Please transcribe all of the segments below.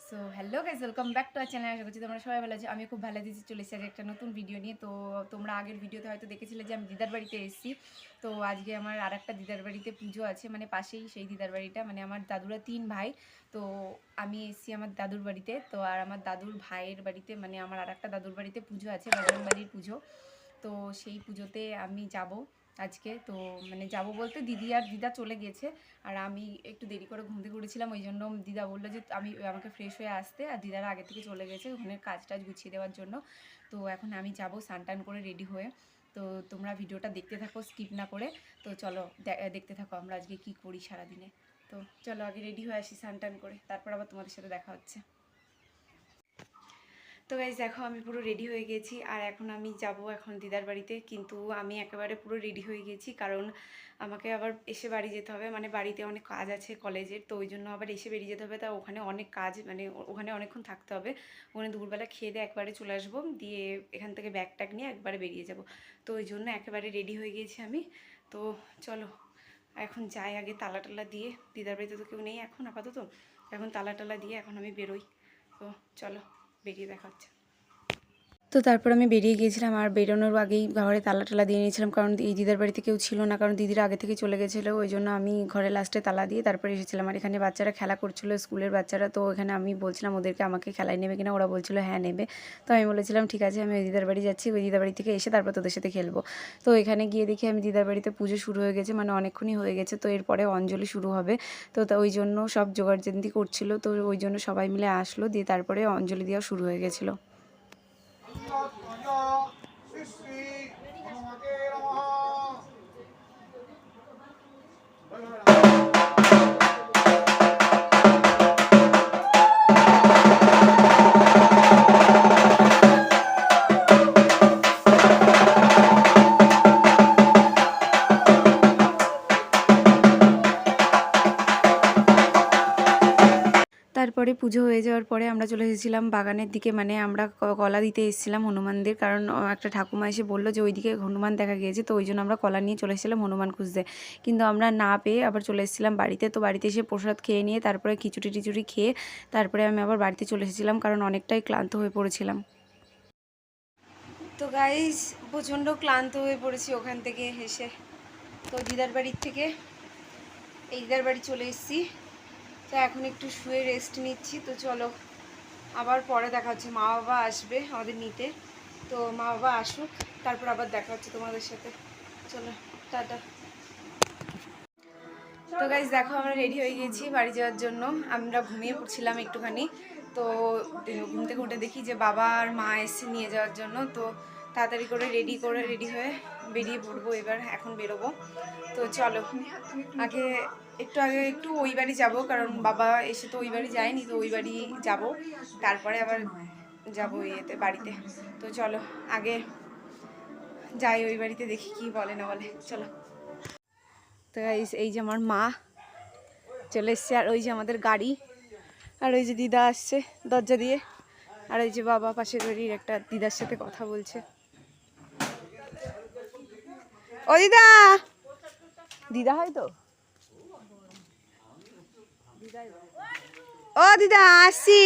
So hello guys, welcome back to our channel. আশা করছি তোমরা সবাই ভালো আছো। আমি খুব ভালো দিয়েছি, চলে এসেছি একটা নতুন ভিডিও নিয়ে। তো তোমরা আগের ভিডিওতে হয়তো দেখেছিলে যে আমি দিদার বাড়িতে এসেছি। তো আজকে আমার আর একটা দিদার বাড়িতে পুজো আছে, মানে পাশেই সেই দিদার বাড়িটা। মানে আমার দাদুরা 3 ভাই, তো আমি এসেছি আমার দাদুর বাড়িতে। তো আর আমার দাদুর ভাইয়ের বাড়িতে, মানে আমার আর একটা দাদুর বাড়িতে পুজো আছে, বজরংবলীর পুজো। তো সেই পুজোতে আমি যাব আজকে। তো মানে যাব বলতে দিদি আর দিদা চলে গেছে, আর আমি একটু দেরি করে ঘুম থেকে উঠেছিলাম। ওই জন্য দিদা বললো যে আমাকে ফ্রেশ হয়ে আসতে, আর দিদারা আগে থেকে চলে গেছে ওখানে কাজ টাজ গুছিয়ে দেওয়ার জন্য। তো এখন আমি যাব স্নান টান করে রেডি হয়ে। তো তোমরা ভিডিওটা দেখতে থাকো স্কিপ না করে। তো চলো দেখতে থাকো আমরা আজকে কি করি সারাদিনে। তো চলো আগে রেডি হয়ে আসি স্নান টান করে, তারপর আবার তোমাদের সাথে দেখা হচ্ছে। তো গাইজ দেখো, আমি পুরো রেডি হয়ে গেছি, আর এখন আমি যাব এখন দিদার বাড়িতে। কিন্তু আমি একেবারে পুরো রেডি হয়ে গেছি, কারণ আমাকে আবার এসে বাড়ি যেতে হবে। মানে বাড়িতে অনেক কাজ আছে কলেজের, তো ওই জন্য আবার এসে বেরিয়ে যেতে হবে। তা ওখানে অনেক কাজ, মানে ওখানে অনেকক্ষণ থাকতে হবে। ওখানে দুপুরবেলা খেয়ে দিয়ে একবারে চলে আসবো, দিয়ে এখান থেকে ব্যাগ ট্যাগ নিয়ে একবারে বেরিয়ে যাব। তো ওই জন্য একেবারে রেডি হয়ে গিয়েছি আমি। তো চলো এখন যাই, আগে তালা টালা দিয়ে, দিদার বাড়িতে তো কেউ নেই এখন আপাতত, এখন তালা টালা দিয়ে এখন আমি বেরোই। তো চলো বেরিয়ে দেখা হচ্ছে। তো তারপর আমি বেরিয়ে গিয়েছিলাম, আর বেরোনোর আগেই ঘরে তালা টালা দিয়ে নিয়েছিলাম, কারণ এই দিদার বাড়িতে কেউ ছিল না, কারণ দিদিরা আগে থেকে চলে গেছিলো। ওই জন্য আমি ঘরে লাস্টে তালা দিয়ে তারপরে এসেছিলাম। আর এখানে বাচ্চারা খেলা করছিলো, স্কুলের বাচ্চারা। তো এখানে আমি বলছিলাম ওদেরকে আমাকে খেলায় নেবে কিনা, ওরা বলছিলো হ্যাঁ নেবে। তো আমি বলেছিলাম ঠিক আছে, আমি ওই দিদার বাড়ি যাচ্ছি, ওই দিদার বাড়ি থেকে এসে তারপর তোদের সাথে খেলবো। তো এখানে গিয়ে দেখি আমি দিদার বাড়িতে পুজো শুরু হয়ে গেছে, মানে অনেকক্ষণই হয়ে গেছে। তো এরপরে অঞ্জলি শুরু হবে। তো ওই জন্য সব জোগাড়জান্তি করছিল, তো ওই জন্য সবাই মিলে আসলো, দিয়ে তারপরে অঞ্জলি দেওয়া শুরু হয়ে গেছিলো। তারপরে পুজো হয়ে যাওয়ার পরে আমরা চলে এসেছিলাম বাগানের দিকে, মানে আমরা কলা দিতে এসেছিলাম হনুমানদের, কারণ একটা ঠাকুমা এসে বললো যে ওইদিকে হনুমান দেখা গিয়েছে। তো ওই জন্য আমরা কলা নিয়ে চলে এসেছিলাম হনুমান খুঁজতে, কিন্তু আমরা না পেয়ে আবার চলে এসেছিলাম বাড়িতে। তো বাড়িতে এসে প্রসাদ খেয়ে নিয়ে তারপরে খিচুড়ি টিচুড়ি খেয়ে তারপরে আমি আবার বাড়িতে চলে এসেছিলাম, কারণ অনেকটাই ক্লান্ত হয়ে পড়েছিলাম। তো গাইস প্রচণ্ড ক্লান্ত হয়ে পড়েছি ওখান থেকে এসে। তো দিদার বাড়ির থেকে এই দিদার বাড়ি চলে এসেছি। তো এখন একটু শুয়ে রেস্ট নিচ্ছি। তো চলো আবার পরে দেখা হচ্ছে, মা বাবা আসবে আমাদের নিতে। তো মা বাবা আসুক, তারপর আবার দেখা হচ্ছে তোমাদের সাথে। চলো টাটা। তো গাইজ দেখো, আমরা রেডি হয়ে গেছি বাড়ি যাওয়ার জন্য। আমরা ঘুমিয়ে পড়ছিলাম একটুখানি, তো ঘুম থেকে উঠে দেখি যে বাবা আর মা এসে নিয়ে যাওয়ার জন্য। তো তাড়াতাড়ি করে রেডি হয়ে বেরিয়ে পড়বো এবার, এখন বেরোবো। তো চলো আগে একটু ওই বাড়ি যাবো, কারণ বাবা এসে তো ওই বাড়ি যায়নি, তো ওই বাড়ি যাবো, তারপরে আবার যাবো ইয়েতে বাড়িতে। তো চলো আগে যাই ওই বাড়িতে, দেখি কি বলে না বলে। চলো। তো এই যে আমার মা চলে এসছে, আর ওই যে আমাদের গাড়ি, আর ওই যে দিদা আসছে দরজা দিয়ে, আর ওই যে বাবা পাশের বাড়ির একটা দিদার সাথে কথা বলছে। ও দিদা, দিদা হয়তো, ও দিদা আসছি।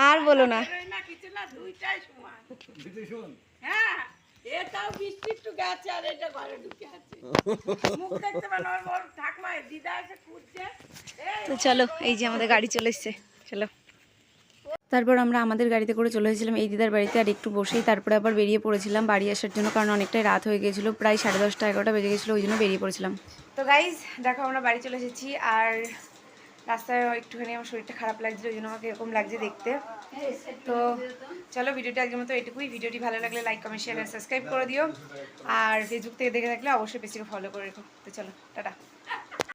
আর বলো না, তো চলো এই যে আমাদের গাড়ি চলে এসছে, চলো। তারপর আমরা আমাদের গাড়িতে করে চলে এসেছিলাম এই দিদার বাড়িতে, আর একটু বসেই তারপরে আবার বেরিয়ে পড়েছিলাম বাড়ি আসার জন্য, কারণ অনেকটাই রাত হয়ে গিয়েছিলো, প্রায় 10:30 11টা বেজে গেছিলো, ওই জন্য বেরিয়ে পড়েছিলাম। তো গাইজ দেখো আমরা বাড়ি চলে এসেছি, আর রাস্তায় একটুখানি আমার শরীরটা খারাপ লাগছিল, ওই জন্য আমাকে এরকম লাগছে দেখতে। তো চলো ভিডিওটা আজকের মতো এটুকুই। ভিডিওটি ভালো লাগলে লাইক কমেন্ট শেয়ার সাবস্ক্রাইব করে দিও, আর ফেসবুক থেকে দেখে থাকলে অবশ্যই পেজটাকে ফলো করে রেখো। তো চলো টাটা।